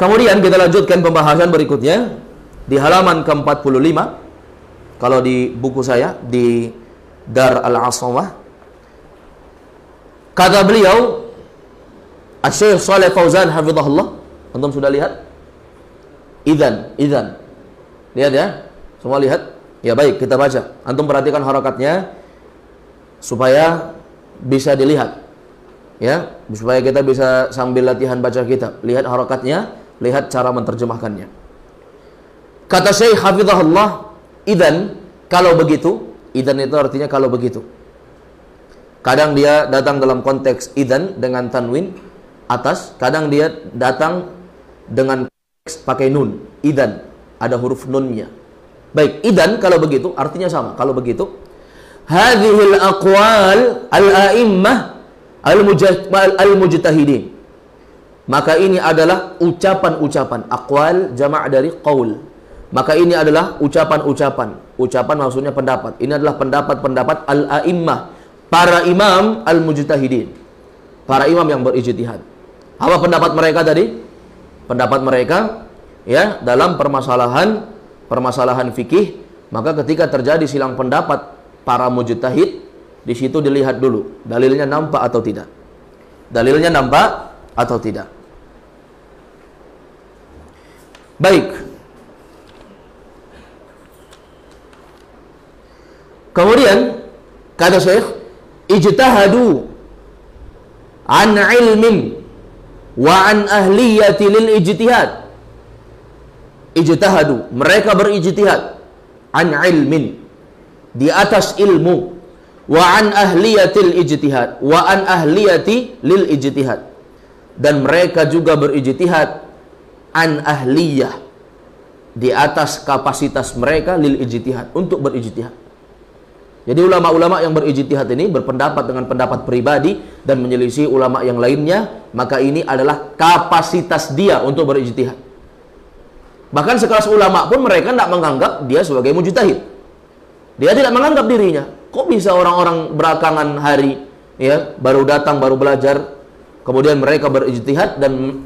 Kemudian kita lanjutkan pembahasan berikutnya di halaman ke-45. Kalau di buku saya di Dar Al-Asamah, kata beliau Asy-Syaikh Shalih Fauzan hafizahullah, antum sudah lihat? Idzan. Lihat ya? Semua lihat? Ya baik, kita baca. Antum perhatikan harakatnya supaya bisa dilihat. Ya, supaya kita bisa sambil latihan baca kitab, lihat harakatnya, lihat cara menerjemahkannya. Kata Syekh hafizahullah, idzan, kalau begitu. Idzan itu artinya kalau begitu. Kadang dia datang dalam konteks idzan dengan tanwin atas, kadang dia datang dengan konteks pakai nun. Idzan, ada huruf nunnya. Baik, idzan kalau begitu artinya sama. Kalau begitu, hadhil aqwal al-a'immah al-mujtahidin. Maka ini adalah ucapan-ucapan. Aqwal jama' dari qaul. Maka ini adalah ucapan-ucapan. Ucapan maksudnya pendapat. Ini adalah pendapat-pendapat al-a'immah, para imam al-mujtahidin, para imam yang berijtihad. Apa pendapat mereka tadi? Pendapat mereka ya dalam permasalahan fikih. Maka ketika terjadi silang pendapat para mujtahid, di situ dilihat dulu dalilnya nampak atau tidak. Dalilnya nampak atau tidak. Baik. Kemudian kata Syekh, ijtahadu an ilmin wa an ahliyati lil ijtihad. Ijtahadu, mereka berijtihad an ilmin, di atas ilmu, wa an ahliyatil ijtihad, wa an ahliyati lil ijtihad, dan mereka juga berijtihad an ahliyah, di atas kapasitas mereka lil ijtihad, untuk berijtihad. Jadi ulama-ulama yang berijtihad ini berpendapat dengan pendapat pribadi dan menyelisih ulama yang lainnya, maka ini adalah kapasitas dia untuk berijtihad. Bahkan sekelas ulama pun mereka tidak menganggap dia sebagai mujtahid. Dia tidak menganggap dirinya. Kok bisa orang-orang belakangan hari ya baru datang, baru belajar, kemudian mereka berijtihad dan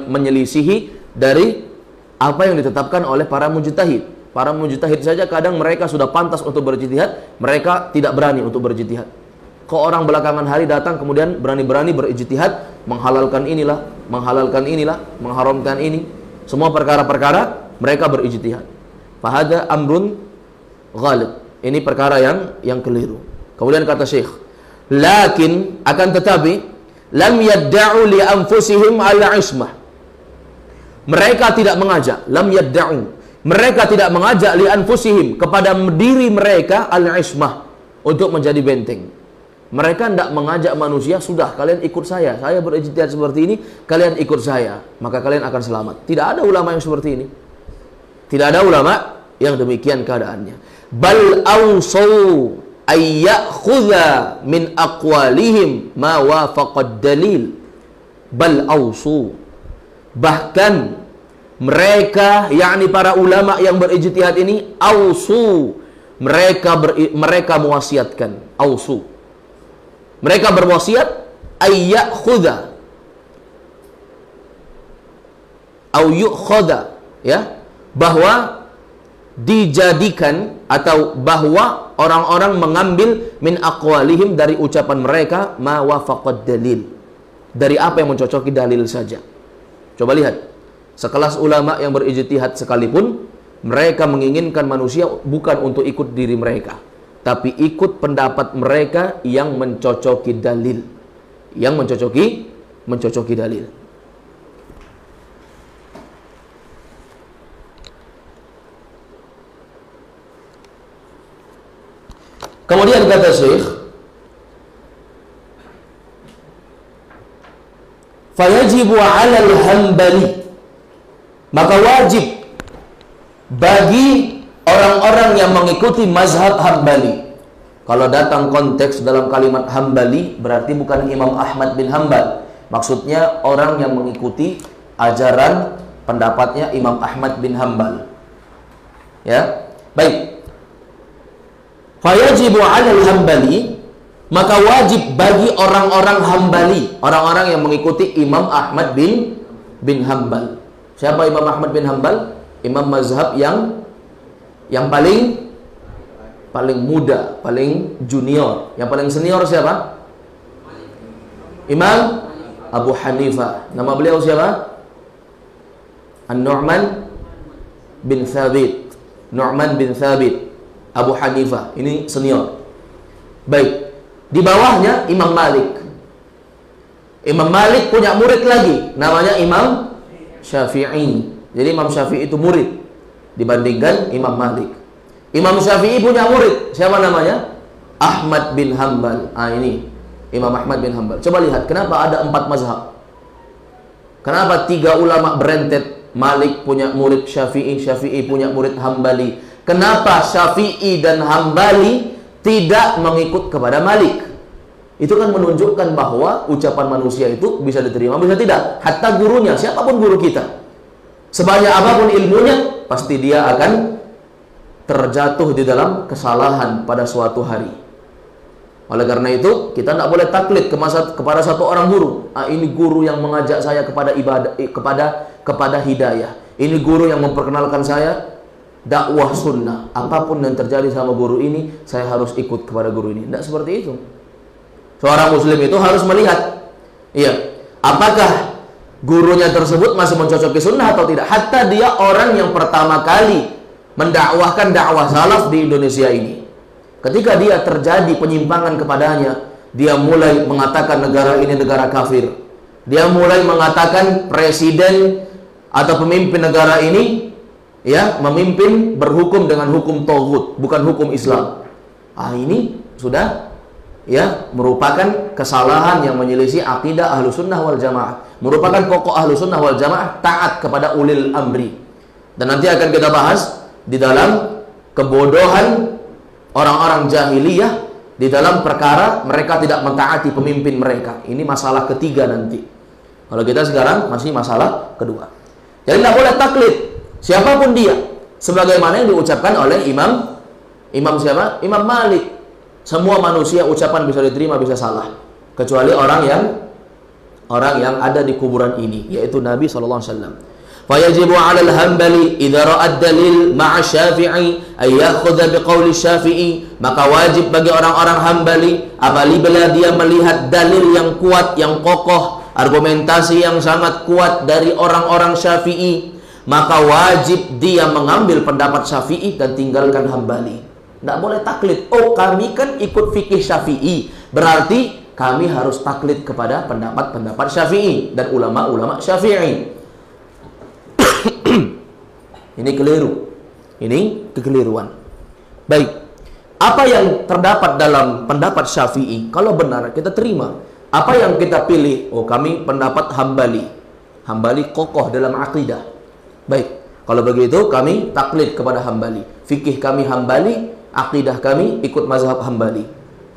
menyelisihi dari apa yang ditetapkan oleh para mujtahid. Para mujtahid saja kadang mereka sudah pantas untuk berijtihad, mereka tidak berani untuk berijtihad. Kok orang belakangan hari datang kemudian berani-berani berijtihad, menghalalkan inilah, mengharamkan ini. Semua perkara-perkara mereka berijtihad. Fahada amrun ghalib. Ini perkara yang keliru. Kemudian kata Syekh, lakin akan tetapi lam yadda'u li anfusihim al-ismah. Mereka tidak mengajak, lam yadda'u. Mereka tidak mengajak li anfusihim, kepada diri mereka al-ismah, untuk menjadi benteng. Mereka tidak mengajak manusia, sudah kalian ikut saya berijtihad seperti ini, kalian ikut saya, maka kalian akan selamat. Tidak ada ulama yang seperti ini. Tidak ada ulama yang demikian keadaannya. Bal awsaw ay ya'khudha min aqwalihim ma wafaqad dalil. Bal awsaw, bahkan mereka, yakni para ulama yang berijtihad ini, awsu, mereka mewasiatkan, awsu, mereka berwasiat ayyak khuda au yukhada, ya, bahwa dijadikan atau bahwa orang-orang mengambil min aqwalihim, dari ucapan mereka, ma wafaqad dalil, dari apa yang mencocoki dalil saja. Coba lihat, sekelas ulama yang berijtihad sekalipun, mereka menginginkan manusia bukan untuk ikut diri mereka, tapi ikut pendapat mereka yang mencocoki dalil, yang mencocoki dalil. Kemudian kata Syekh, fayajibu 'alal Hambali, maka wajib bagi orang-orang yang mengikuti mazhab Hambali. Kalau datang konteks dalam kalimat Hambali, berarti bukan Imam Ahmad bin Hanbal. Maksudnya orang yang mengikuti ajaran pendapatnya Imam Ahmad bin Hanbal. Ya, baik. Fayajibu 'alal Hambali, maka wajib bagi orang-orang Hambali, orang-orang yang mengikuti Imam Ahmad bin Hanbal. Siapa Imam Ahmad bin Hanbal? Imam mazhab yang paling muda, paling junior. Yang paling senior siapa? Imam Abu Hanifah. Nama beliau siapa? An-Nu'man bin Thabit. Nu'man bin Thabit. Abu Hanifah. Ini senior. Baik. Di bawahnya Imam Malik. Imam Malik punya murid lagi, namanya Imam Syafi'i. Jadi Imam Syafi'i itu murid dibandingkan Imam Malik. Imam Syafi'i punya murid, siapa namanya? Ahmad bin Hanbal. Ini Imam Ahmad bin Hanbal. Coba lihat, kenapa ada 4 mazhab? Kenapa 3 ulama berentet? Malik punya murid Syafi'i, Syafi'i punya murid Hambali. Kenapa Syafi'i dan Hambali tidak mengikut kepada Malik? Itu kan menunjukkan bahwa ucapan manusia itu bisa diterima, bisa tidak. Hatta gurunya, siapapun guru kita, sebanyak apapun ilmunya, pasti dia akan terjatuh di dalam kesalahan pada suatu hari. Oleh karena itu, kita tidak boleh taklid kepada satu orang guru. Ini guru yang mengajak saya kepada ibadah, kepada hidayah. Ini guru yang memperkenalkan saya dakwah sunnah. Apapun yang terjadi sama guru ini, saya harus ikut kepada guru ini. Tidak seperti itu. Seorang muslim itu harus melihat, apakah gurunya tersebut masih mencocoki sunnah atau tidak. Hatta dia orang yang pertama kali mendakwahkan dakwah salaf di Indonesia ini. Ketika dia terjadi penyimpangan kepadanya, dia mulai mengatakan negara ini negara kafir. Dia mulai mengatakan presiden atau pemimpin negara ini memimpin berhukum dengan hukum tauhid, bukan hukum Islam. Ini sudah merupakan kesalahan yang menyelisih akidah ahlu sunnah wal jamaah. Merupakan pokok ahlu sunnah wal jamaah taat kepada ulil amri. Dan nanti akan kita bahas di dalam kebodohan orang-orang jahiliyah di dalam perkara mereka tidak mentaati pemimpin mereka. Ini masalah ketiga nanti. Kalau kita sekarang masih masalah kedua. Jadi tidak boleh taklid siapapun dia, sebagaimana yang diucapkan oleh Imam siapa? Imam Malik. Semua manusia ucapan bisa diterima, bisa salah, kecuali orang yang ada di kuburan ini, yaitu Nabi sallallahu alaihi wasallam. Fayajibu 'ala al-Hanbali idza ra'a ad-dalil ma'a Syafi'i ay ya'khudha biqauli Syafi'i, maka wajib bagi orang-orang Hambali apabila dia melihat dalil yang kuat, yang kokoh, argumentasi yang sangat kuat dari orang-orang Syafi'i, maka wajib dia mengambil pendapat Syafi'i dan tinggalkan Hambali. Tidak boleh taklid. Oh, kami kan ikut fikih Syafi'i, berarti kami harus taklid kepada pendapat-pendapat Syafi'i dan ulama-ulama Syafi'i. Ini keliru. Ini kekeliruan. Baik. Apa yang terdapat dalam pendapat Syafi'i, kalau benar kita terima. Apa yang kita pilih? Oh, kami pendapat Hambali. Hambali kokoh dalam akidah. Baik. Kalau begitu kami taklid kepada Hambali. Fikih kami Hambali, akidah kami ikut mazhab Hambali.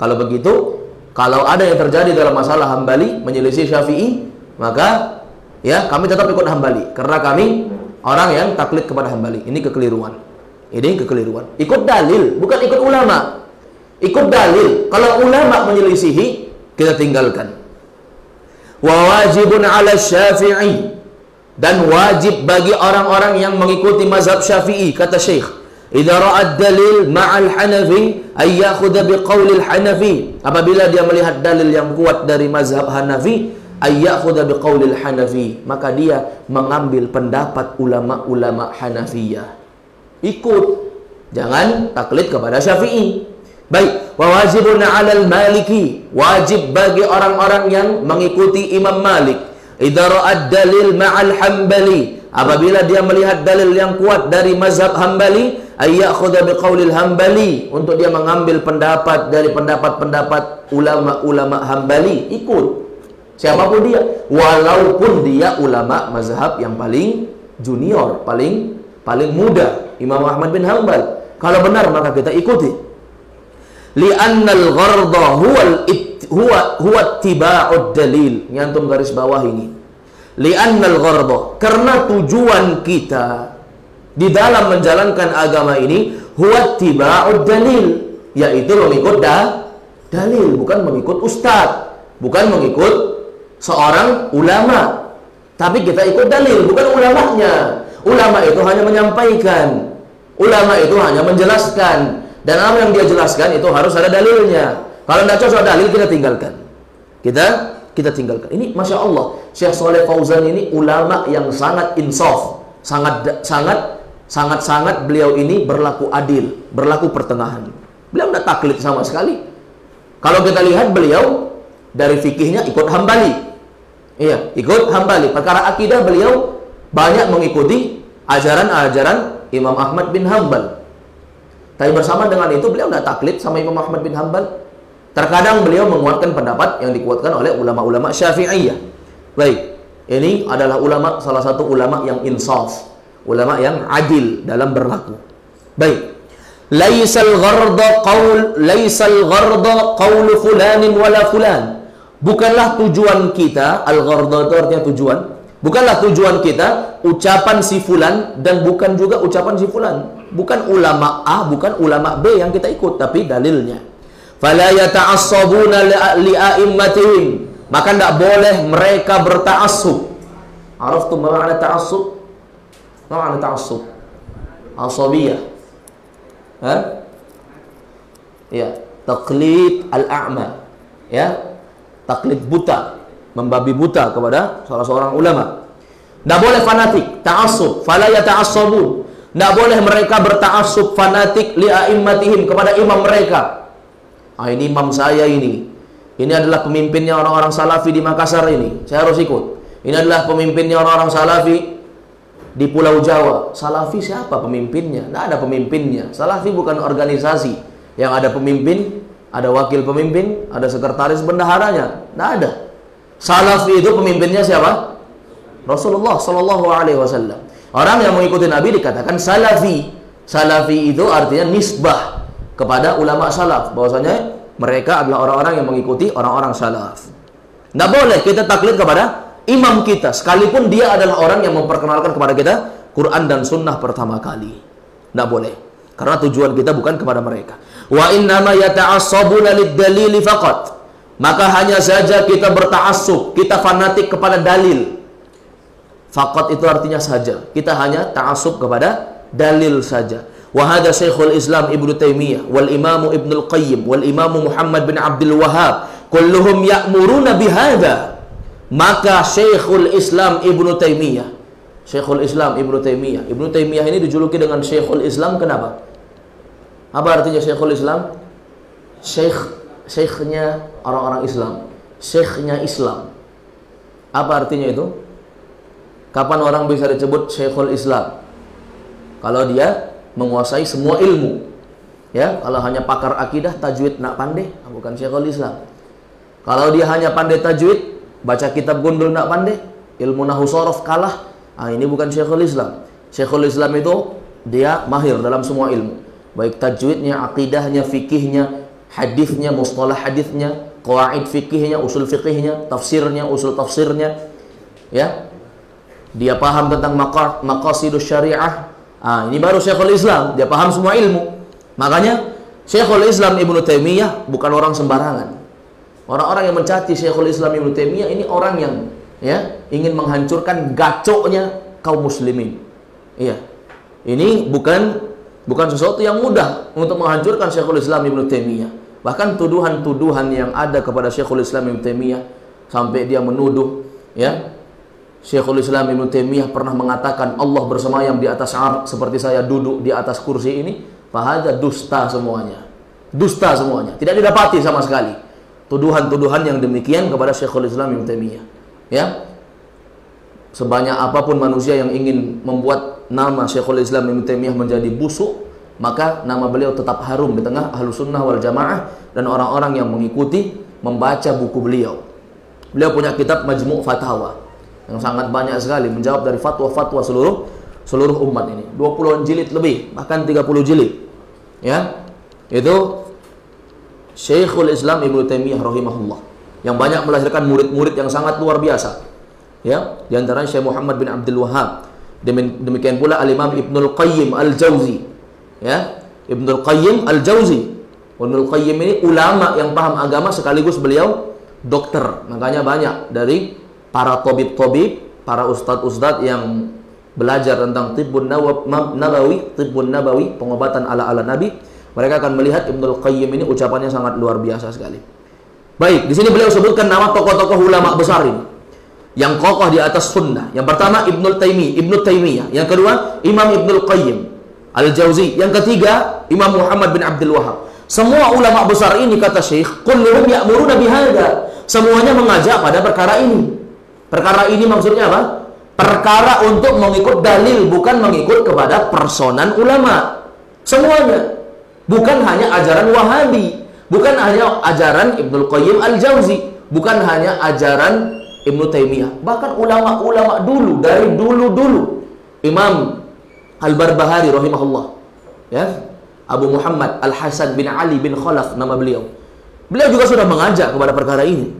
Kalau begitu, kalau ada yang terjadi dalam masalah Hambali menyelisih Syafi'i, maka kami tetap ikut Hambali, karena kami orang yang taklid kepada Hambali. Ini kekeliruan. Ini kekeliruan. Ikut dalil, bukan ikut ulama. Ikut dalil. Kalau ulama menyelisihi, kita tinggalkan. Wa wajibun 'ala Syafi'i, dan wajib bagi orang-orang yang mengikuti mazhab Syafi'i, kata Syekh, idza ra'a ad-dalil ma'al Hanafi ay ya'khudha biqaulil Hanafi, apabila dia melihat dalil yang kuat dari mazhab Hanafi, ay ya'khudha biqaulil Hanafi, maka dia mengambil pendapat ulama-ulama Hanafiyah. Ikut, jangan taklid kepada Syafi'i. Baik, wa wajibun 'alal Maliki, wajib bagi orang-orang yang mengikuti Imam Malik, idza ra'a ad-dalil ma'al Hambali, apabila dia melihat dalil yang kuat dari mazhab Hambali, ayyakhudha biqaulil Hambali, untuk dia mengambil pendapat dari pendapat-pendapat ulama-ulama Hambali, ikut siapapun dia, walaupun dia ulama mazhab yang paling junior, paling muda, Imam Ahmad bin Hanbal. Kalau benar maka kita ikuti. Li'annal gharda huwa ittiba'ud dalil. Nyantum garis bawah ini. Li'annal gharda, karena tujuan kita di dalam menjalankan agama ini huwa ittiba'ud dalil, yaitu mengikut dalil, bukan mengikut ustaz, bukan mengikut seorang ulama. Tapi kita ikut dalil, bukan ulamanya. Ulama itu hanya menyampaikan. Ulama itu hanya menjelaskan. Dan apa yang dia jelaskan itu harus ada dalilnya. Kalau tidak cocok dalil, kita tinggalkan. Kita tinggalkan. Ini Masya Allah, Syekh Shalih Fauzan ini ulama yang sangat insaf. Sangat beliau ini berlaku adil, berlaku pertengahan. Beliau tidak taklid sama sekali. Kalau kita lihat beliau dari fikihnya ikut Hambali. Iya, ikut Hambali. Perkara akidah beliau banyak mengikuti ajaran-ajaran Imam Ahmad bin Hanbal. Tapi bersama dengan itu beliau tidak taklid sama Imam Ahmad bin Hanbal. Terkadang beliau menguatkan pendapat yang dikuatkan oleh ulama-ulama Syafi'iyah. Baik, ini adalah ulama, salah satu ulama yang insaf, ulama yang adil dalam berlaku. Baik. Laisal gharda qaul fulanin wala fulan. Bukanlah tujuan kita, al-gharda itu artinya tujuan. Bukanlah tujuan kita ucapan si fulan dan bukan juga ucapan si fulan. Bukan ulama A, bukan ulama B yang kita ikut, tapi dalilnya. Fala yata'assabuna li'a'immatihim. Maka tidak boleh mereka berta'assub. Araftum ma ma'na ta'assub? Ma ma'na ta'assub? Asabiyah. Ya, taklid al-a'ma. Ya, taklid buta, membabi buta kepada salah seorang ulama. Tidak boleh fanatik, ta'assub. Fala yata'assabun. Tidak boleh mereka berta'assub fanatik li'a'immatihim kepada imam mereka. Ini imam saya ini. Ini adalah pemimpinnya orang-orang salafi di Makassar ini. Saya harus ikut. Ini adalah pemimpinnya orang-orang salafi di Pulau Jawa. Salafi siapa pemimpinnya? Tidak ada pemimpinnya. Salafi bukan organisasi yang ada pemimpin, ada wakil pemimpin, ada sekretaris bendaharanya. Tidak ada. Salafi itu pemimpinnya siapa? Rasulullah Sallallahu Alaihi Wasallam. Orang yang mengikuti Nabi dikatakan salafi. Salafi itu artinya nisbah kepada ulama salaf, bahwasanya mereka adalah orang-orang yang mengikuti orang-orang salaf. Tidak boleh kita taklid kepada imam kita, sekalipun dia adalah orang yang memperkenalkan kepada kita Quran dan Sunnah pertama kali. Tidak boleh, karena tujuan kita bukan kepada mereka. Wa innama yata'assabuna lid-dalili faqat. Maka hanya saja kita berta'assub, kita fanatik kepada dalil. Faqat itu artinya saja. Kita hanya ta'assub kepada dalil saja. Wa hadza Syekhul Islam Ibnu Taimiyah wal Imam Ibnu Qayyim wal Imam Muhammad bin Abdul Wahhab kulluhum ya'muruna bihadza. Maka Syekhul Islam Ibnu Taimiyah, Syekhul Islam Ibnu Taimiyah. Ibnu Taimiyah ini dijuluki dengan Syekhul Islam kenapa? Apa artinya Syekhul Islam? Syekhnya orang-orang Islam, syekhnya Islam. Apa artinya itu? Kapan orang bisa disebut Syekhul Islam? Kalau dia menguasai semua ilmu. Ya, kalau hanya pakar akidah, tajwid nak pandai, bukan Syekhul Islam. Kalau dia hanya pandai tajwid, baca kitab gundul nak pandai, ilmu nahwu shorof kalah, ini bukan Syekhul Islam. Syekhul Islam itu dia mahir dalam semua ilmu, baik tajwidnya, akidahnya, fikihnya, hadisnya, mustalah hadisnya, qawaid fikihnya, usul fikihnya, tafsirnya, usul tafsirnya. Ya, dia paham tentang maqasidus syariah. Ini baru Syekhul Islam, dia paham semua ilmu. Makanya Syekhul Islam Ibnu Taimiyah bukan orang sembarangan. Orang-orang yang mencaci Syekhul Islam Ibnu Taimiyah ini orang yang ingin menghancurkan gacoknya kaum muslimin. Iya. Ini bukan sesuatu yang mudah untuk menghancurkan Syekhul Islam Ibnu Taimiyah. Bahkan tuduhan-tuduhan yang ada kepada Syekhul Islam Ibnu Taimiyah sampai dia menuduh Syekhul Islam Ibnu Taimiyah pernah mengatakan Allah bersemayam di atas arsy seperti saya duduk di atas kursi ini. Fahadza dusta semuanya. Dusta semuanya. Tidak didapati sama sekali tuduhan-tuduhan yang demikian kepada Syekhul Islam Ibnu Taimiyah. Ya. Sebanyak apapun manusia yang ingin membuat nama Syekhul Islam Ibnu Taimiyah menjadi busuk, maka nama beliau tetap harum di tengah Ahlus Sunnah wal Jamaah dan orang-orang yang mengikuti membaca buku beliau. Beliau punya kitab Majmu' Fatawa yang sangat banyak sekali menjawab dari fatwa-fatwa seluruh umat ini. 20 jilid lebih, bahkan 30 jilid. Ya. Itu Syekhul Islam Ibnu Taimiyah rahimahullah yang banyak melahirkan murid-murid yang sangat luar biasa. Ya, di antaranya Syekh Muhammad bin Abdul Wahhab. Demikian pula Al-Imam Ibnul Qayyim Al-Jauzi. Ya, Ibnul Qayyim Al-Jauzi. Ibnul Qayyim ini ulama yang paham agama sekaligus beliau dokter. Makanya banyak dari para tabib-tabib para ustadz-ustadz yang belajar tentang tibbun nabawi, pengobatan ala Nabi, mereka akan melihat Ibnul Qayyim ini ucapannya sangat luar biasa sekali. Baik, di sini beliau sebutkan nama tokoh-tokoh ulama besar ini yang kokoh di atas sunnah. Yang pertama Ibnu Taimiyah, yang kedua Imam Ibnul Qayyim Al-Jauzi, yang ketiga Imam Muhammad bin Abdul Wahhab. Semua ulama besar ini, kata Syekh, kulluhum ya'muruna bihadza. Semuanya mengajak pada perkara ini. Perkara ini maksudnya apa? Perkara untuk mengikut dalil, bukan mengikut kepada personan ulama. Semuanya. Bukan hanya ajaran Wahabi, bukan hanya ajaran Ibnul Qayyim Al-Jauzi, bukan hanya ajaran Ibnu Taimiyah. Bahkan ulama-ulama dulu, dari dulu-dulu, Imam Al-Barbahari rahimahullah, ya, Abu Muhammad Al-Hasan bin Ali bin Khalaf nama beliau. Beliau juga sudah mengajak kepada perkara ini.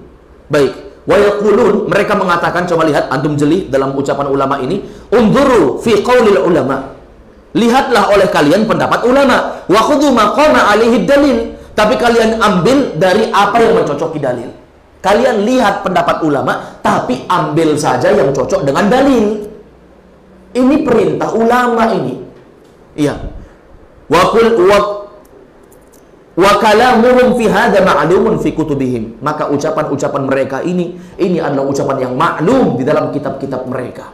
Baik, wa yaqulun, mereka mengatakan, coba lihat antum jeli dalam ucapan ulama ini, unzuru fi qaulil ulama. Lihatlah oleh kalian pendapat ulama, wa khudhu ma qama alaihi dalil. Tapi kalian ambil dari apa yang mencocoki dalil. Kalian lihat pendapat ulama, tapi ambil saja yang cocok dengan dalil. Ini perintah ulama ini. Iya. Wa kalamuhum fi hadza ma'lumun fi kutubihim. Maka ucapan-ucapan mereka ini adalah ucapan yang maklum di dalam kitab-kitab mereka.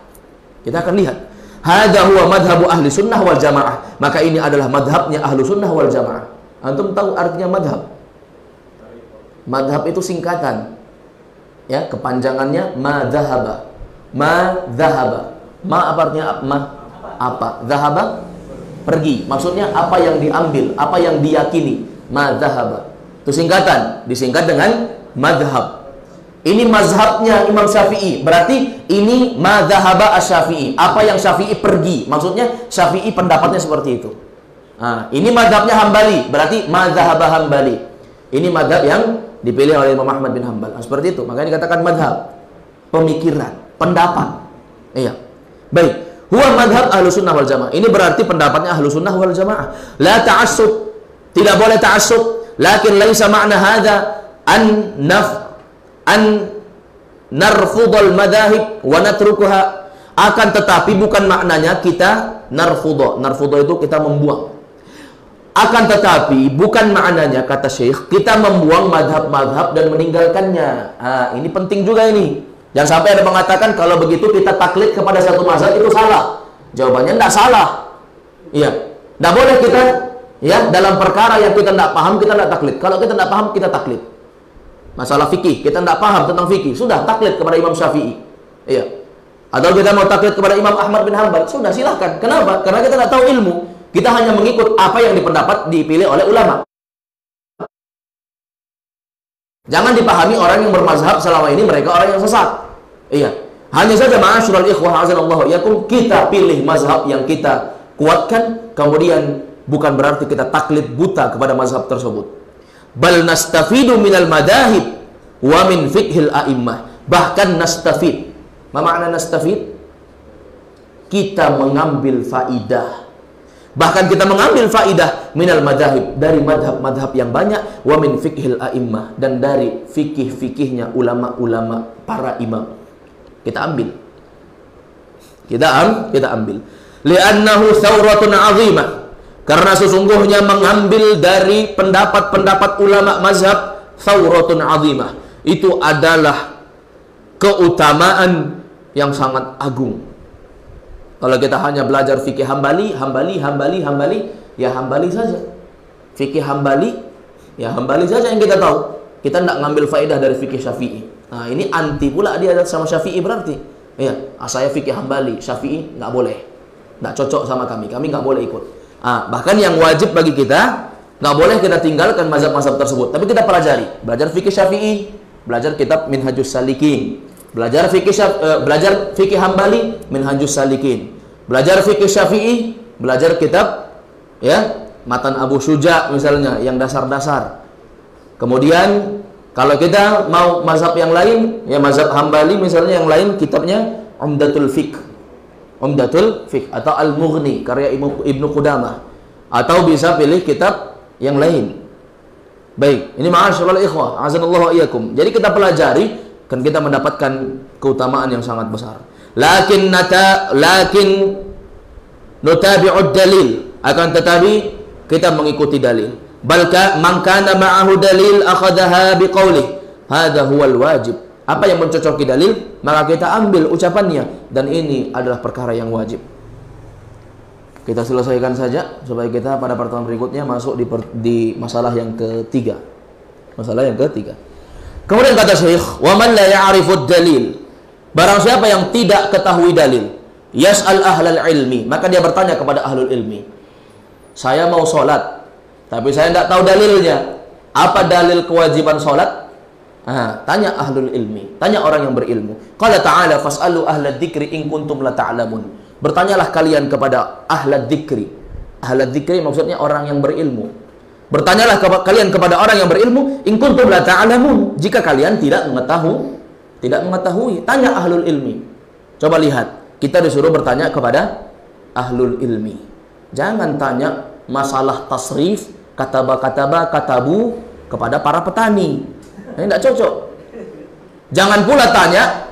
Kita akan lihat. Hadza huwa madhabu ahli sunnah wal jamaah. Maka ini adalah madhabnya ahlu sunnah wal jamaah. Antum tahu artinya madhab? Madhab itu singkatan. Ya, kepanjangannya madzhaba. Madzhaba. Ma apa artinya apa? Zahaba? Pergi. Maksudnya apa yang diambil, apa yang diyakini. Madzhaba. Itu singkatan, disingkat dengan madhab. Ini mazhabnya Imam Syafi'i. Berarti ini madzhaba asy-Syafi'i. Apa yang Syafi'i pergi. Maksudnya Syafi'i pendapatnya seperti itu. Nah, ini mazhabnya Hambali. Berarti madzhaba Hambali. Ini mazhab yang dipilih oleh Imam Ahmad bin Hanbal. Nah, seperti itu. Makanya dikatakan mazhab. Pemikiran, pendapat. Iya. Baik. Huwa madhab ahlu sunnah wal jamaah. Ini berarti pendapatnya ahlu sunnah wal jamaah. La ta'assub. Tidak boleh ta'assub. Lakin laisa ma'na hadha an narfudul madahib wa natrukuha. Akan tetapi bukan maknanya kita narfudul. Narfudul itu kita membuang. Akan tetapi bukan maknanya, kata Syekh, kita membuang madhab-madhab dan meninggalkannya. Ini penting juga ini. Jangan sampai ada mengatakan kalau begitu kita taklid kepada satu mazhab itu salah. Jawabannya tidak salah. Iya, tidak boleh kita, ya, dalam perkara yang kita tidak paham kita tidak taklid. Kalau kita tidak paham kita taklid. Masalah fikih kita tidak paham tentang fikih, sudah taklid kepada Imam Syafi'i. Iya. Atau kita mau taklid kepada Imam Ahmad bin Hanbal, sudah silahkan. Kenapa? Karena kita tidak tahu ilmu. Kita hanya mengikut apa yang dipilih oleh ulama. Jangan dipahami orang yang bermazhab selama ini mereka orang yang sesat. Iya. Hanya saja ma'asyiral ikhwah azanallahu iyakum, kita pilih mazhab yang kita kuatkan, kemudian bukan berarti kita taklid buta kepada mazhab tersebut. Bal nastafidu minal madahib wa min fiqhil a'immah. Bahkan nastafid. Apa makna nastafid? Kita mengambil faidah. Bahkan kita mengambil faidah minal madahib, dari madhab-madhab yang banyak, wa min fiqhil a'immah, dan dari fikih-fikihnya ulama-ulama para imam. Kita ambil. Kita ambil. Li'annahu thawratun 'azimah. Karena sesungguhnya mengambil dari pendapat-pendapat ulama mazhab thawratun 'azimah. Itu adalah keutamaan yang sangat agung. Kalau kita hanya belajar fikih Hambali, ya Hambali saja. Fikih Hambali, ya Hambali saja yang kita tahu. Kita tidak ngambil faedah dari fikih Syafi'i. Nah, ini anti pula dia sama Syafi'i berarti. Ya, saya fikih Hambali, Syafi'i nggak boleh. Nggak cocok sama kami nggak boleh ikut. Bahkan yang wajib bagi kita, nggak boleh kita tinggalkan mazhab-mazhab tersebut. Tapi kita pelajari. Belajar fikih Syafi'i, belajar kitab Minhajus Salikin. Belajar fikih Hambali, Minhajus Salikin. Belajar fikih Syafi'i, belajar kitab, ya, Matan Abu Syuja misalnya, yang dasar-dasar. Kemudian kalau kita mau mazhab yang lain, ya mazhab Hambali misalnya, yang lain kitabnya Umdatul Fiqh atau Al-Mughni karya Ibnu Qudamah, atau bisa pilih kitab yang lain. Baik, ini ma'asyiral ikhwah, azanallahu iyyakum. Jadi kita pelajari, kan kita mendapatkan keutamaan yang sangat besar. lakin nutabi'ud dalil, akan tetapi kita mengikuti dalil. Balka man kana ma'ahu dalil akhadhaha biqaulih hadha huwal wajib. Apa yang mencocoki dalil, maka kita ambil ucapannya, dan ini adalah perkara yang wajib. Kita selesaikan saja supaya kita pada pertemuan berikutnya masuk di masalah yang ketiga. Masalah yang ketiga. Kemudian kata Syekh, "Wa man la ya'rifud dalil." Barang siapa yang tidak ketahui dalil, yas'al ahlal ilmi, maka dia bertanya kepada ahlul ilmi. Saya mau sholat, tapi saya tidak tahu dalilnya. Apa dalil kewajiban sholat? Tanya ahlul ilmi, tanya orang yang berilmu. Qala ta'ala fas'alu ahlad dzikri in kuntum la ta'lamun. Bertanyalah kalian kepada ahlad dzikri. Ahlad dzikri maksudnya orang yang berilmu. Bertanyalah kalian kepada orang yang berilmu in kuntum la ta'lamun, jika kalian tidak mengetahui. Tanya ahlul ilmi. Coba lihat, kita disuruh bertanya kepada ahlul ilmi. Jangan tanya masalah tasrif, katabu kepada para petani. Ini tidak cocok. Jangan pula tanya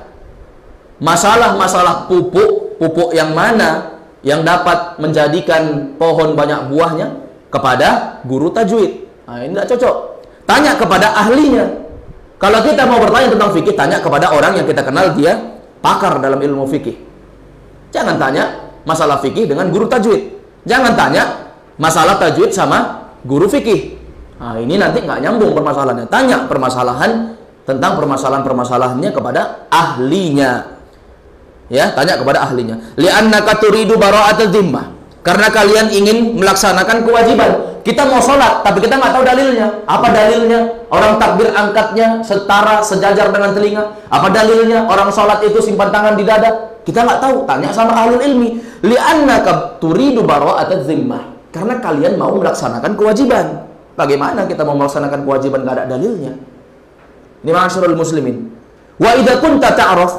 masalah pupuk yang mana yang dapat menjadikan pohon banyak buahnya kepada guru tajwid. Ini tidak cocok. Tanya kepada ahlinya. Kalau kita mau bertanya tentang fikih, tanya kepada orang yang kita kenal dia pakar dalam ilmu fikih. Jangan tanya masalah fikih dengan guru tajwid. Jangan tanya masalah tajwid sama guru fikih. Ini nanti nggak nyambung permasalahannya. Tanya permasalahan tentang permasalahan-permasalahannya kepada ahlinya. Ya, tanya kepada ahlinya. Li'annaka turidu bara'atadz dzimmah. Karena kalian ingin melaksanakan kewajiban. Kita mau sholat, tapi kita nggak tahu dalilnya. Apa dalilnya? Orang takbir angkatnya setara, sejajar dengan telinga. Apa dalilnya? Orang sholat itu simpan tangan di dada. Kita nggak tahu. Tanya sama ahlul ilmi. Li'annaka turidu bara'atadz dzimmah. Karena kalian mau melaksanakan kewajiban. Bagaimana kita mau melaksanakan kewajiban nggak ada dalilnya? Ini ma'asyiral muslimin. Wa idza kunta ta'raf,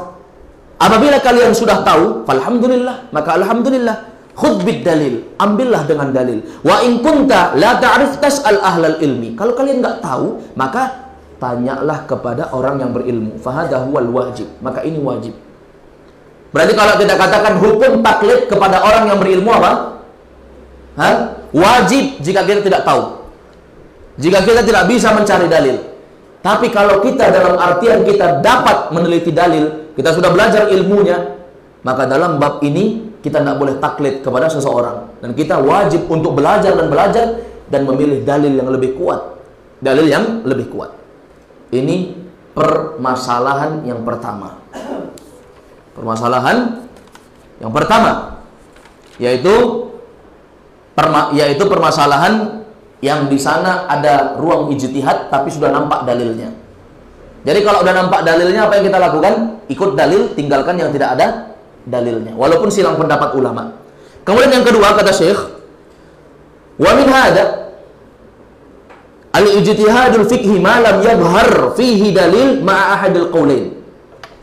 apabila kalian sudah tahu, falhamdulillah, maka alhamdulillah. Khudh bid dalil, ambillah dengan dalil. Wa in kunta la ta'rif tas'al ahlal ilmi. Kalau kalian nggak tahu, maka tanyalah kepada orang yang berilmu. Fahadha huwal wajib, maka ini wajib. Berarti kalau kita katakan hukum taklid kepada orang yang berilmu apa? Wajib jika kita tidak tahu. Jika kita tidak bisa mencari dalil. Tapi kalau kita dalam artian kita dapat meneliti dalil, kita sudah belajar ilmunya, maka dalam bab ini kita tidak boleh taklid kepada seseorang. Dan kita wajib untuk belajar dan memilih dalil yang lebih kuat. Dalil yang lebih kuat. Ini permasalahan yang pertama. Permasalahan yang pertama yaitu permasalahan yang di sana ada ruang ijtihad tapi sudah nampak dalilnya. Jadi kalau sudah nampak dalilnya, apa yang kita lakukan? Ikut dalil, tinggalkan yang tidak ada dalilnya, walaupun silang pendapat ulama. Kemudian yang kedua kata Syekh, wa min hada al-ijtihadul fiqhi ma lam yadhhar fihi dalil ma'a ahadil qaulain.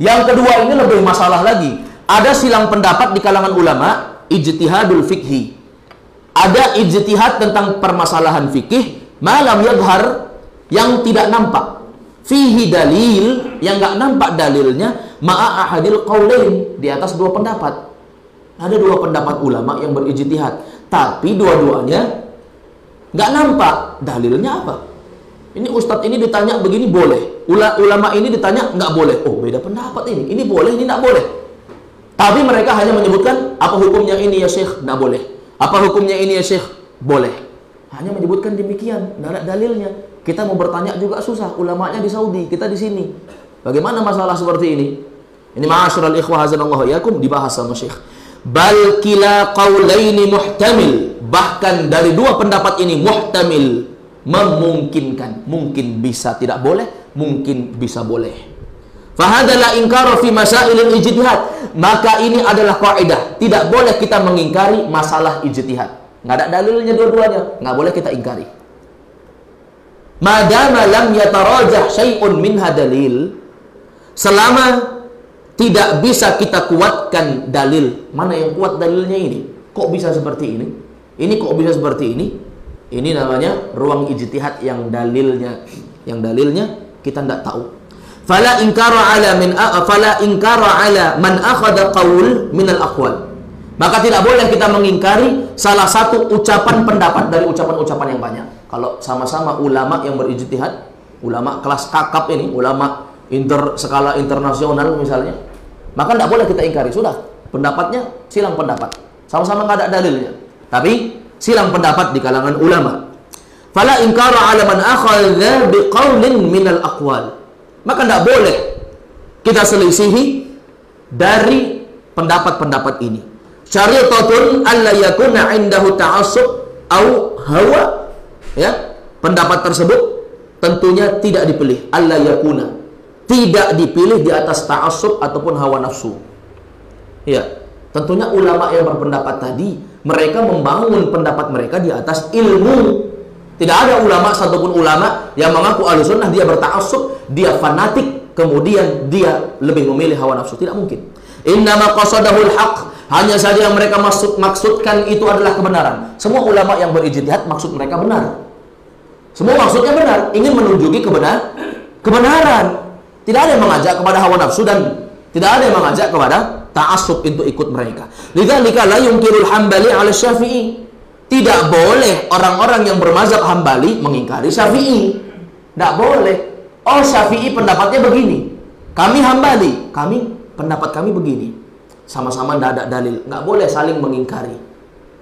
Yang kedua ini lebih masalah lagi. Ada silang pendapat di kalangan ulama, ijtihadul fiqhi. Ada ijtihad tentang permasalahan fikih malam yadhhar, yang tidak nampak, fihi dalil, yang nggak nampak dalilnya, ma'a ahadil qaulain, di atas dua pendapat. Ada dua pendapat ulama yang berijtihad, tapi dua-duanya nggak nampak dalilnya apa. Ini ustadz ini ditanya begini boleh, ulama ini ditanya nggak boleh. Oh, beda pendapat ini boleh, ini nggak boleh. Tapi mereka hanya menyebutkan apa hukumnya ini ya Syekh, nggak boleh. Apa hukumnya ini ya Syekh? Boleh. Hanya menyebutkan demikian, tidak ada dalilnya. Kita mau bertanya juga susah. Ulamanya di Saudi, kita di sini. Bagaimana masalah seperti ini? Ini ma'asyiral ikhwah hazanallahu iyyakum, dibahas sama Syekh. Bal kila qaulaini muhtamil. Bahkan dari dua pendapat ini muhtamil, memungkinkan. Mungkin bisa tidak boleh, mungkin bisa boleh. Fahadha la inkara fi masailil ijtihad. Maka ini adalah kaidah, tidak boleh kita mengingkari masalah ijtihad. Nggak ada dalilnya dua-duanya, nggak boleh kita ingkari. Madama lam yatarajah syai'un minha dalil, selama tidak bisa kita kuatkan dalil. Mana yang kuat dalilnya ini? Kok bisa seperti ini? Ini kok bisa seperti ini? Ini namanya ruang ijtihad yang dalilnya kita tidak tahu. Fala inkara ala man akhadha qaul min al-aqwal. Maka tidak boleh kita mengingkari salah satu ucapan pendapat dari ucapan-ucapan yang banyak. Kalau sama-sama ulama yang berijtihad, ulama kelas kakap ini, ulama skala internasional misalnya, maka tidak boleh kita ingkari. Sudah, pendapatnya silang pendapat. Sama-sama nggak ada dalilnya. Tapi silang pendapat di kalangan ulama. Fala inkara ala man akhadha biqaulin minal aqwal. Maka tidak boleh kita selisihi dari pendapat-pendapat ini. Syaritatun alla yakuna indahu ta'assub au hawa. Ya, pendapat tersebut tentunya tidak dipilih. Alla yakuna, tidak dipilih di atas ta'assub ataupun hawa nafsu. Ya, tentunya ulama yang berpendapat tadi, mereka membangun pendapat mereka di atas ilmu. Tidak ada ulama, satupun ulama yang mengaku ahlussunnah dia berta'assub, dia fanatik, kemudian dia lebih memilih hawa nafsu. Tidak mungkin. Innama qasadahul haq. Hanya saja yang mereka maksudkan itu adalah kebenaran. Semua ulama yang berijtihad maksud mereka benar. Semua maksudnya benar, ingin menunjuki kebenaran. Tidak ada yang mengajak kepada hawa nafsu dan tidak ada yang mengajak kepada ta'assub untuk ikut mereka. Lidzalika la yunkirul Hambali 'ala Syafi'i. Tidak boleh orang-orang yang bermazhab Hambali mengingkari Syafi'i. Tidak boleh. Oh, Syafi'i pendapatnya begini. Kami Hambali, pendapat kami begini. Sama-sama tidak ada dalil. Nggak boleh saling mengingkari.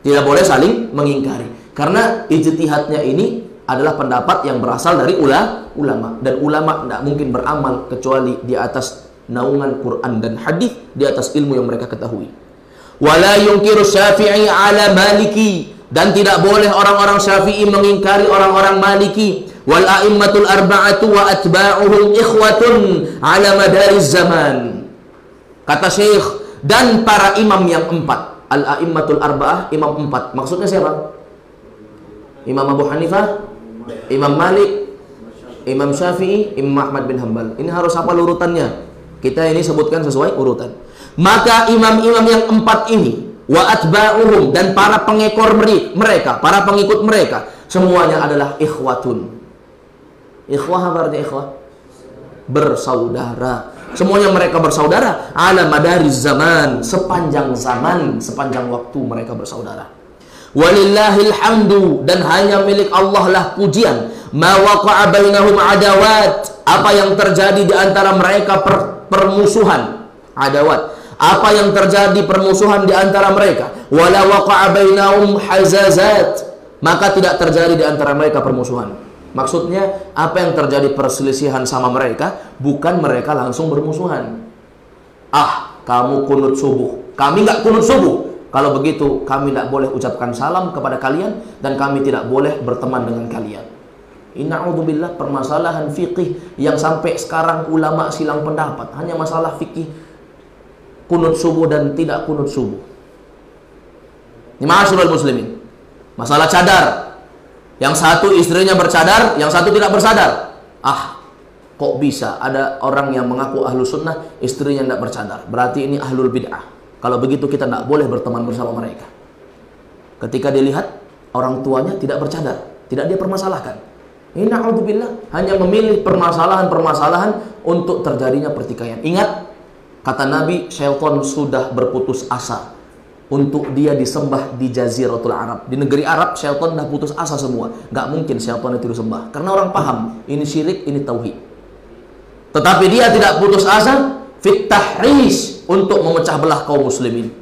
Tidak boleh saling mengingkari. Karena ijtihadnya ini adalah pendapat yang berasal dari ulama. Dan ulama tidak mungkin beramal kecuali di atas naungan Quran dan hadis, di atas ilmu yang mereka ketahui. Wala yungkiru Syafi'i ala Maliki. Dan tidak boleh orang-orang Syafi'i mengingkari orang-orang Maliki. Wal a'immatul arba'atu wa atba'uhum ikhwatun ala madariz zaman. Kata Syekh, dan para imam yang empat. Al-a'immatul arba'ah, imam empat. Maksudnya siapa? Imam Abu Hanifah, Imam Malik, Imam Syafi'i, Imam Ahmad bin Hanbal. Ini harus hafal urutannya. Kita ini sebutkan sesuai urutan. Maka imam-imam yang empat ini, wa atba'uhum, dan para pengekor mereka, para pengikut mereka, semuanya adalah ikhwatun. Ikhwah apa artinya ikhwah? Bersaudara. Semuanya mereka bersaudara ala madariz zaman, sepanjang zaman, sepanjang waktu mereka bersaudara. Walillahil hamdu, dan hanya milik Allah lah pujian. Ma waqa'a bainahum adawat, apa yang terjadi di antara mereka permusuhan, adawat. Apa yang terjadi permusuhan di antara mereka. Wala waqa'a bainahum hazazat, maka tidak terjadi di antara mereka permusuhan. Maksudnya, apa yang terjadi perselisihan sama mereka, bukan mereka langsung bermusuhan. Ah, kamu kunut subuh, kami nggak kunut subuh. Kalau begitu, kami tidak boleh ucapkan salam kepada kalian, dan kami tidak boleh berteman dengan kalian. Inna'udzubillah, permasalahan fikih yang sampai sekarang ulama silang pendapat. Hanya masalah fikih kunut subuh dan tidak kunut subuh. Ini ma'asyiral muslimin. Masalah cadar. Yang satu istrinya bercadar, yang satu tidak bercadar. Ah, kok bisa ada orang yang mengaku ahlu sunnah, istrinya tidak bercadar? Berarti ini ahlul bid'ah. Kalau begitu kita tidak boleh berteman bersama mereka. Ketika dilihat orang tuanya tidak bercadar, tidak dia permasalahkan. Ini na'udzubillah, hanya memilih permasalahan-permasalahan untuk terjadinya pertikaian. Ingat, kata Nabi, syaitan sudah berputus asa untuk dia disembah di Jaziratul Arab. Di negeri Arab, syaitan dah putus asa semua. Nggak mungkin syaitan itu disembah. Karena orang paham, ini syirik, ini tauhid. Tetapi dia tidak putus asa fit tahrish, untuk memecah belah kaum muslimin.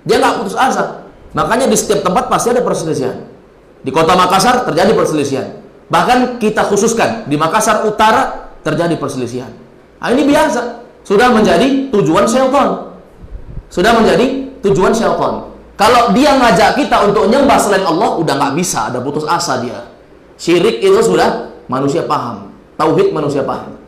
Dia nggak putus asa. Makanya di setiap tempat pasti ada perselisihan. Di kota Makassar terjadi perselisihan. Bahkan kita khususkan, di Makassar Utara terjadi perselisihan. Nah, ini biasa. Sudah menjadi tujuan syaitan. Sudah menjadi tujuan syaitan. Kalau dia ngajak kita untuk nyembah selain Allah, udah nggak bisa, ada putus asa dia. Syirik itu sudah manusia paham, tauhid manusia paham.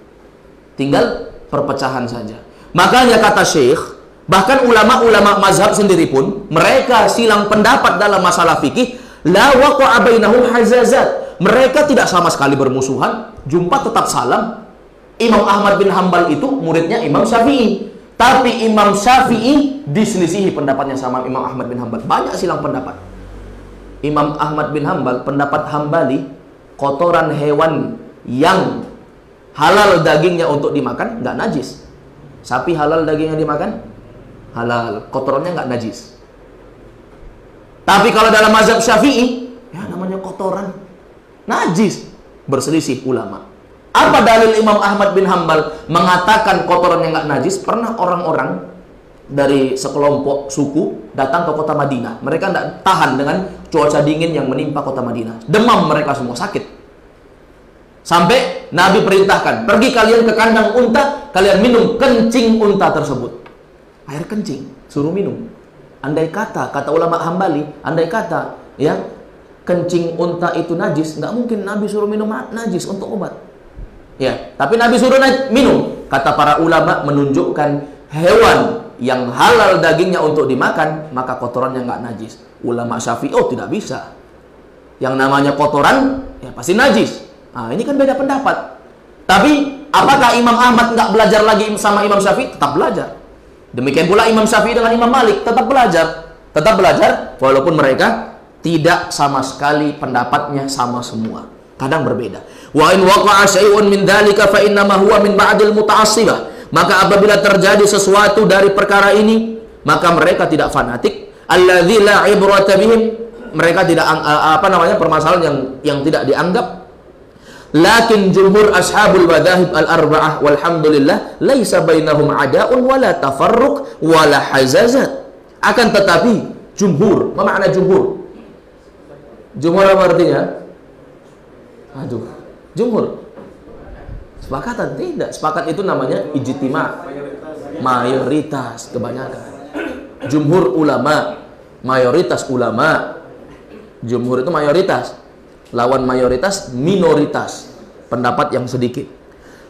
Tinggal perpecahan saja. Makanya kata Syekh, bahkan ulama-ulama mazhab sendiri pun, mereka silang pendapat dalam masalah fikih. La waqa'a bainahum hazazat. Mereka tidak sama sekali bermusuhan, jumpa tetap salam. Imam Ahmad bin Hanbal itu muridnya Imam Syafi'i. Tapi Imam Syafi'i diselisihi pendapatnya sama Imam Ahmad bin Hanbal. Banyak silang pendapat. Imam Ahmad bin Hanbal, pendapat Hambali, kotoran hewan yang halal dagingnya untuk dimakan, nggak najis. Sapi halal dagingnya dimakan, halal, kotorannya nggak najis. Tapi kalau dalam mazhab Syafi'i, ya namanya kotoran, najis, berselisih ulama. Apa dalil Imam Ahmad bin Hambal mengatakan kotoran yang nggak najis? Pernah orang-orang dari sekelompok suku datang ke kota Madinah. Mereka tidak tahan dengan cuaca dingin yang menimpa kota Madinah. Demam mereka semua, sakit. Sampai Nabi perintahkan, pergi kalian ke kandang unta, kalian minum kencing unta tersebut. Air kencing, suruh minum. Andai kata ulama Hambali, andai kata ya kencing unta itu najis, nggak mungkin Nabi suruh minum najis untuk obat. Ya, tapi Nabi suruh minum. Kata para ulama menunjukkan hewan yang halal dagingnya untuk dimakan, maka kotorannya nggak najis. Ulama Syafi'i, oh tidak bisa. Yang namanya kotoran, ya pasti najis. Nah, ini kan beda pendapat. Tapi, apakah Imam Ahmad nggak belajar lagi sama Imam Syafi'i? Tetap belajar. Demikian pula Imam Syafi'i dengan Imam Malik, tetap belajar. Tetap belajar, walaupun mereka tidak sama sekali pendapatnya sama semua. Kadang berbeda. Wa in waqa'a syai'un min dzalika fa innama huwa min ba'dil muta'assibah. Maka apabila terjadi sesuatu dari perkara ini, maka mereka tidak fanatik. Alladzi la ibrata bihim, mereka tidak permasalahan yang tidak dianggap. Lakin jumhur ashabul madzahib al-arba'ah walhamdulillah laisa bainahum ada'un wala tafarruq wala hazazat. Akan tetapi jumhur, apa makna jumhur? Jumhur apa artinya? Jumhur sepakatan, tidak. Sepakat itu namanya ijtima, mayoritas, kebanyakan. Jumhur ulama, mayoritas ulama. Jumhur itu mayoritas, lawan mayoritas minoritas, pendapat yang sedikit.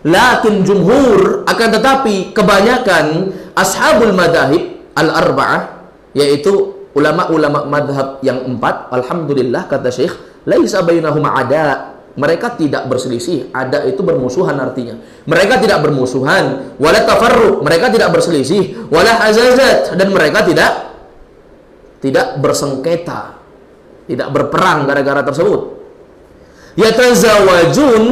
Lakin jumhur, akan tetapi kebanyakan ashabul madzahib al-arba'ah, yaitu ulama-ulama madhab yang 4, alhamdulillah kata Syekh, laisa bainahum ada. Mereka tidak berselisih. Ada itu bermusuhan artinya. Mereka tidak bermusuhan. Wala tafarruq, mereka tidak berselisih. Wala hazazat, dan mereka tidak bersengketa, tidak berperang gara-gara tersebut. Yatazawajun.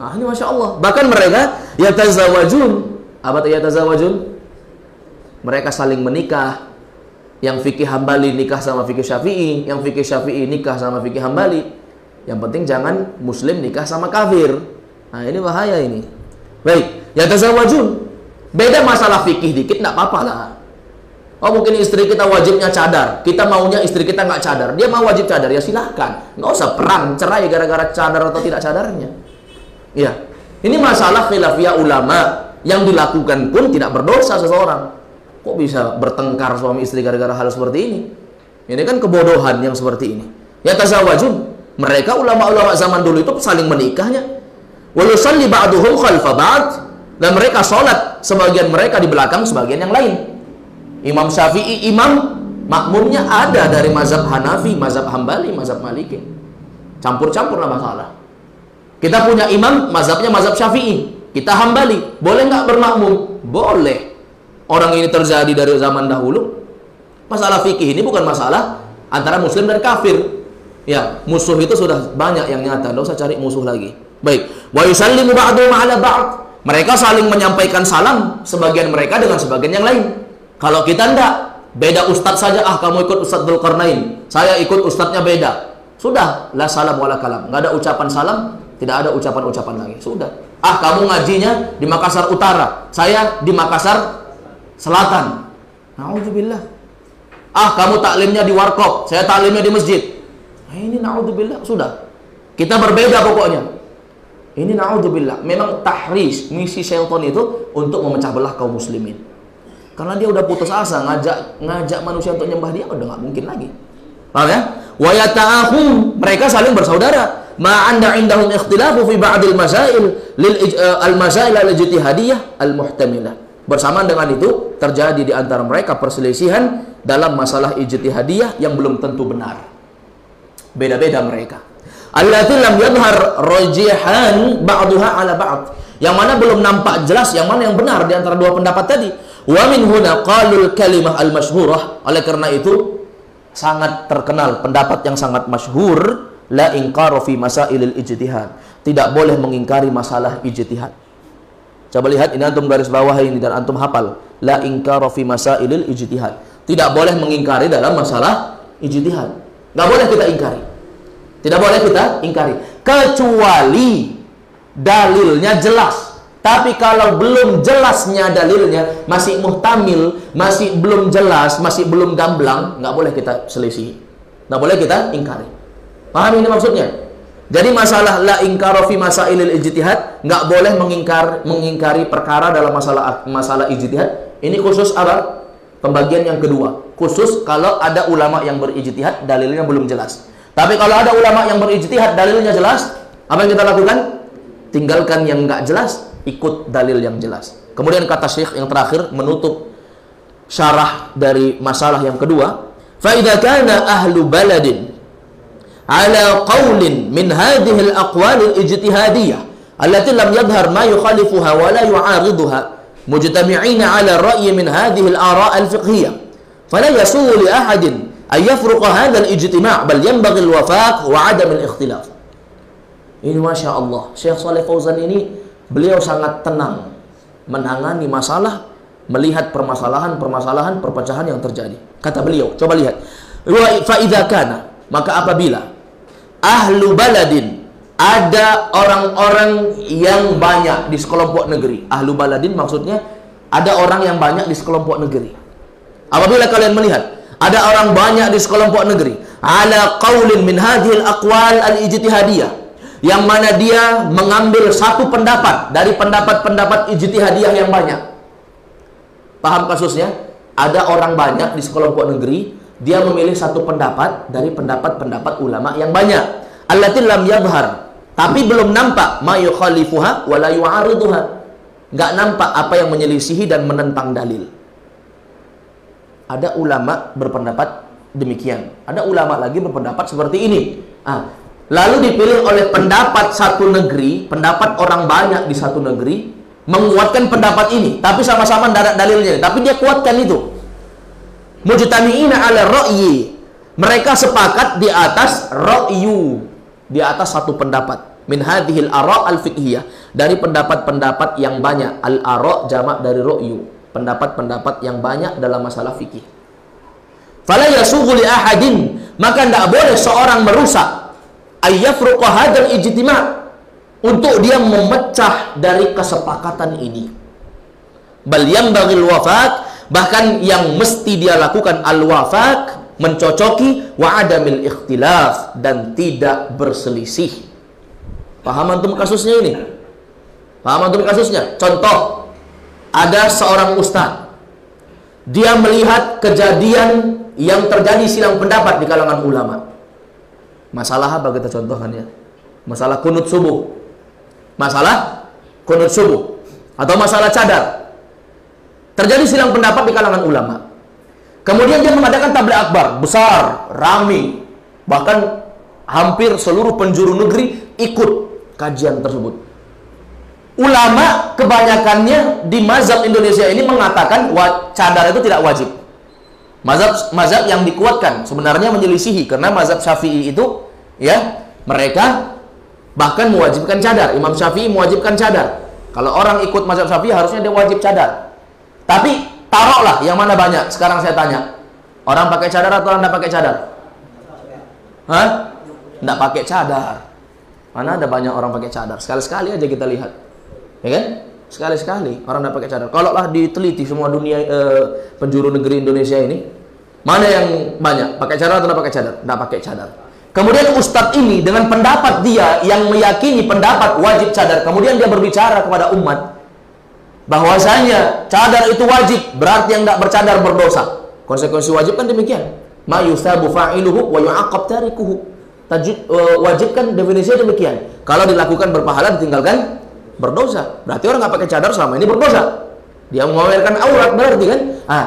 Nah, ini Masya Allah. Bahkan mereka yatazawajun. Apa itu yatazawajun? Mereka saling menikah. Yang fikih Hambali nikah sama fikih Syafi'i, yang fikih Syafi'i nikah sama fikih Hambali. Yang penting jangan muslim nikah sama kafir. Nah, ini bahaya ini. Baik, yatazawajun. Beda masalah fikih dikit, enggak apa-apa lah. Oh, mungkin istri kita wajibnya cadar, kita maunya istri kita nggak cadar. Dia mau wajib cadar, ya silahkan. Nggak usah perang, cerai gara-gara cadar atau tidak cadarnya. Ya, ini masalah khilafiyah ulama. Yang dilakukan pun tidak berdosa seseorang. Kok bisa bertengkar suami istri gara-gara hal seperti ini? Ini kan kebodohan yang seperti ini. Yatazawajun. Mereka ulama-ulama zaman dulu itu saling menikahnya. Wa yusalli ba'duhum khalfa ba'd. Dan mereka sholat, sebagian mereka di belakang sebagian yang lain. Imam Syafi'i, imam, makmumnya ada dari mazhab Hanafi, mazhab Hambali, mazhab Maliki. Campur-campur lah masalah. Kita punya imam, mazhabnya mazhab Syafi'i. Kita Hambali. Boleh nggak bermakmum? Boleh. Orang ini terjadi dari zaman dahulu. Masalah fikih ini bukan masalah antara muslim dan kafir. Ya, musuh itu sudah banyak yang nyata, tidak usah cari musuh lagi. Baik. Wa yusallimu ba'duhum 'ala ba'd. Mereka saling menyampaikan salam sebagian mereka dengan sebagian yang lain. Kalau kita enggak, beda ustadz saja, kamu ikut Ustadz Dzulqarnain, saya ikut ustadznya beda. Sudah, la salam wala kalam. Enggak ada ucapan salam, tidak ada ucapan-ucapan lagi. Sudah. Kamu ngajinya di Makassar Utara, saya di Makassar Selatan. Na'udzubillah. Kamu taklimnya di warkop, saya taklimnya di masjid. Ini na'udzubillah, sudah. Kita berbeda pokoknya. Ini na'udzubillah. Memang tahris, misi syaitan itu untuk memecah belah kaum muslimin. Karena dia udah putus asa ngajak manusia untuk nyembah dia, udah nggak mungkin lagi. Paham ya? Wa yata'ahum, mereka saling bersaudara. Ma anda indahum ikhtilafu fi ba'dil masail lil al-masail al-ijtihadiyah al-muhtamilah. Bersamaan dengan itu terjadi di antara mereka perselisihan dalam masalah ijtihadiyah yang belum tentu benar. Beda-beda mereka. Allati lam yadhhar rajihan ba'daha 'ala ba'd. Yang mana belum nampak jelas yang mana yang benar di antara dua pendapat tadi. Wa min huna qalul kalimah al-masyhurah. Oleh karena itu sangat terkenal pendapat yang sangat masyhur, la inqaru fi masailil ijtihad. Tidak boleh mengingkari masalah ijtihad. Coba lihat, ini antum garis bawah ini dan antum hafal. La inkara fi masailil ijtihad. Tidak boleh mengingkari dalam masalah ijtihad. Nggak boleh kita ingkari. Tidak boleh kita ingkari. Kecuali dalilnya jelas. Tapi kalau belum jelasnya dalilnya, masih muhtamil, masih belum jelas, masih belum gamblang, nggak boleh kita selisih. Nggak boleh kita ingkari. Paham ini maksudnya? Jadi masalah la ingkara fi masailil ijtihad, nggak boleh mengingkari perkara dalam masalah ijtihad. Ini khusus apa? Pembagian yang kedua. Khusus kalau ada ulama yang berijtihad, dalilnya belum jelas. Tapi kalau ada ulama yang berijtihad, dalilnya jelas, apa yang kita lakukan? Tinggalkan yang nggak jelas, ikut dalil yang jelas. Kemudian kata Syekh yang terakhir menutup syarah dari masalah yang kedua, fa idza kana ahlu baladin ala qaulin min hadhihi al-aqwal al-ijtihadiyah allati lam yadhhar ma yukhalifuha wa la yu'ariduha mujtami'ina ala ar-ra'yi min hadhihi al-ara' al-fiqhiyyah fala yasulu li ahadin ay yafruqa hadha al-ijtima' bal yanbaghi al-wafaq wa 'adam al-ikhtilaf. Ini Masya Allah, Syekh Shalih Fauzan ini beliau sangat tenang menangani masalah, melihat permasalahan perpecahan yang terjadi. Kata beliau, coba lihat, fa idza kana, maka apabila ahlu baladin, ada orang-orang yang banyak di sekelompok negeri. Ahlu baladin maksudnya ada orang yang banyak di sekelompok negeri. Apabila kalian melihat ada orang banyak di sekelompok negeri, ala qaulin min hadhil aqwal al-ijtihadiyah, yang mana dia mengambil satu pendapat dari pendapat-pendapat ijtihadiyah yang banyak. Paham kasusnya? Ada orang banyak di sekelompok negeri, dia memilih satu pendapat dari pendapat-pendapat ulama yang banyak. Allati lam yadhhar, tapi belum nampak ma yukhalifuha wa la yu'ariduha. Enggak nampak apa yang menyelisihi dan menentang dalil. Ada ulama berpendapat demikian. Ada ulama lagi berpendapat seperti ini. Lalu dipilih oleh pendapat satu negeri, pendapat orang banyak di satu negeri, menguatkan pendapat ini, tapi sama-sama tidak ada dalilnya, tapi dia kuatkan itu. Mujtami'ina ala ra'yi, mereka sepakat di atas ra'yu, di atas satu pendapat. Min hadhil ara' al-fiqhiyah, dari pendapat-pendapat yang banyak. Al-ara' jamak dari ra'yu, pendapat-pendapat yang banyak dalam masalah fikih. Fala yasughu li ahadin, maka tidak boleh seorang merusak ayyafruqa hadzal ijtima', untuk dia memecah dari kesepakatan ini. Bal yanbaghil wafaq, bahkan yang mesti dia lakukan al-wafaq, mencocoki, wa adamil ikhtilaf, dan tidak berselisih. Paham antum kasusnya ini? Paham antum kasusnya? Contoh, ada seorang ustaz, dia melihat kejadian yang terjadi silang pendapat di kalangan ulama. Masalah apa kita contohkan ya? Masalah kunut subuh. Masalah kunut subuh atau masalah cadar. Terjadi silang pendapat di kalangan ulama. Kemudian dia mengadakan tabligh akbar besar, ramai. Bahkan hampir seluruh penjuru negeri ikut kajian tersebut. Ulama kebanyakannya di mazhab Indonesia ini mengatakan cadar itu tidak wajib. Mazhab yang dikuatkan sebenarnya menyelisihi, karena mazhab Syafi'i itu ya, mereka bahkan mewajibkan cadar. Imam Syafi'i mewajibkan cadar. Kalau orang ikut mazhab Syafi'i harusnya dia wajib cadar. Tapi taruhlah yang mana banyak. Sekarang saya tanya, orang pakai cadar atau orang tidak pakai cadar? Hah? Tidak pakai cadar. Mana ada banyak orang pakai cadar? Sekali-sekali aja kita lihat, ya kan? Sekali-sekali orang tidak pakai cadar. Kalau lah diteliti semua dunia penjuru negeri Indonesia ini, mana yang banyak pakai cadar atau tidak pakai cadar? Tidak pakai cadar. Kemudian ustadz ini dengan pendapat dia yang meyakini pendapat wajib cadar, kemudian dia berbicara kepada umat bahwasanya cadar itu wajib, berarti yang tidak bercadar berdosa. Konsekuensi wajib kan demikian. Ma yusabu fa'iluhu wa yu'aqab tarikuhu. Wajib kan definisinya demikian. Kalau dilakukan berpahala, ditinggalkan berdosa. Berarti orang nggak pakai cadar selama ini berdosa. Dia memamerkan aurat berarti kan?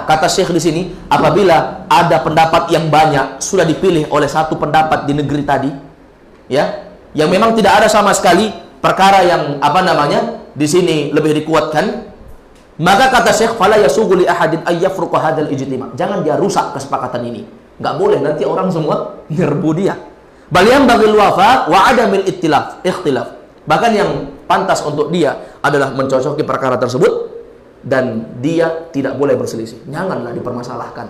Kata Syekh di sini, apabila ada pendapat yang banyak sudah dipilih oleh satu pendapat di negeri tadi, ya, yang memang tidak ada sama sekali perkara yang di sini lebih dikuatkan, maka kata Syekh, fala yasughu li ahadin ayyafruqa hadzal ijtima'. Jangan dia rusak kesepakatan ini. Nggak boleh, nanti orang semua nyerbu dia. Bal yanbaghil wafaq wa adamil ikhtilaf. Bahkan yang pantas untuk dia adalah mencocoki perkara tersebut, dan dia tidak boleh berselisih. Janganlah dipermasalahkan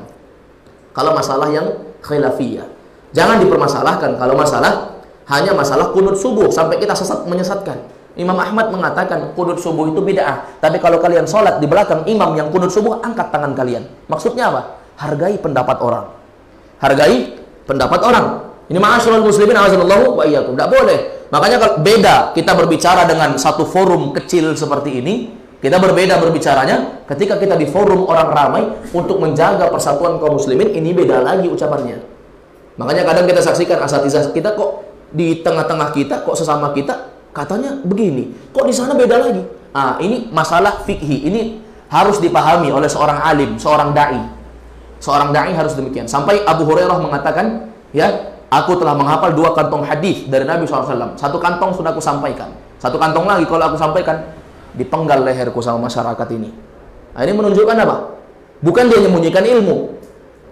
kalau masalah yang khilafiyah. Jangan dipermasalahkan kalau masalah hanya masalah kunut subuh sampai kita menyesatkan. Imam Ahmad mengatakan kunut subuh itu bid'ah. Tapi kalau kalian sholat di belakang imam yang kunut subuh, angkat tangan kalian. Maksudnya apa? Hargai pendapat orang. Hargai pendapat orang. Ini ma'asyiral muslimin a'azallahu wa iyyakum. Tidak boleh. Makanya kalau beda kita berbicara dengan satu forum kecil seperti ini, kita berbeda berbicaranya ketika kita di forum orang ramai untuk menjaga persatuan kaum muslimin, ini beda lagi ucapannya. Makanya kadang kita saksikan asatizah kita kok di tengah-tengah kita, kok sesama kita katanya begini, kok di sana beda lagi. Ini masalah fikhi. Ini harus dipahami oleh seorang alim, seorang dai. Seorang dai harus demikian. Sampai Abu Hurairah mengatakan, ya, aku telah menghafal 2 kantong hadis dari Nabi SAW. 1 kantong sudah aku sampaikan. 1 kantong lagi kalau aku sampaikan, dipenggal leherku sama masyarakat ini. Ini menunjukkan apa? Bukan dia menyembunyikan ilmu,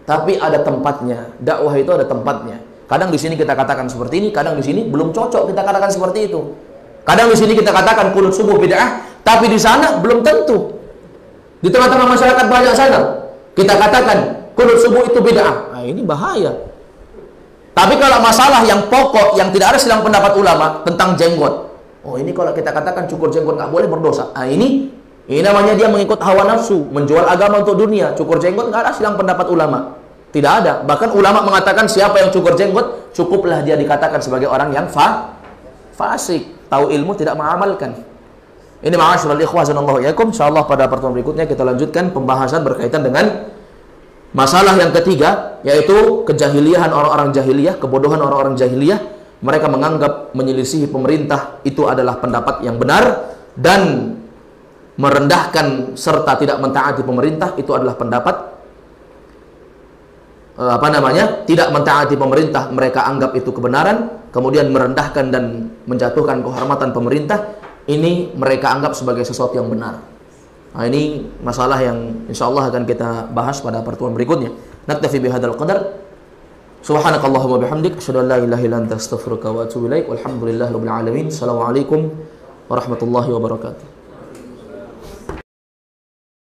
tapi ada tempatnya. Dakwah itu ada tempatnya. Kadang di sini kita katakan seperti ini, kadang di sini belum cocok kita katakan seperti itu. Kadang di sini kita katakan kunut subuh bid'ah, tapi di sana belum tentu. Di tengah-tengah masyarakat banyak sana, kita katakan kunut subuh itu bid'ah. Ini bahaya. Tapi kalau masalah yang pokok, yang tidak ada silang pendapat ulama tentang jenggot, ini kalau kita katakan cukur jenggot nggak boleh, berdosa. Ini namanya dia mengikut hawa nafsu, menjual agama untuk dunia. Cukur jenggot nggak ada silang pendapat ulama. Tidak ada. Bahkan ulama mengatakan siapa yang cukur jenggot, cukuplah dia dikatakan sebagai orang yang fasik. Tahu ilmu, tidak mengamalkan. Ini ma'asyiral ikhwah sanallahu yakum. Insyaallah pada pertemuan berikutnya kita lanjutkan pembahasan berkaitan dengan masalah yang ketiga, yaitu kejahiliahan orang-orang jahiliyah, kebodohan orang-orang jahiliyah. Mereka menganggap menyelisihi pemerintah itu adalah pendapat yang benar, dan merendahkan serta tidak mentaati pemerintah itu adalah pendapat tidak mentaati pemerintah. Mereka anggap itu kebenaran, kemudian merendahkan dan menjatuhkan kehormatan pemerintah, ini mereka anggap sebagai sesuatu yang benar. Ini masalah yang insyaallah akan kita bahas pada pertemuan berikutnya. Naktafi bihadzal qadar. Subhanakallahumma bihamdik, asyhadu an la ilaha illa anta, astaghfiruka wa atubu ilaik. Walhamdulillahirabbil alamin. Assalamualaikum warahmatullahi wabarakatuh.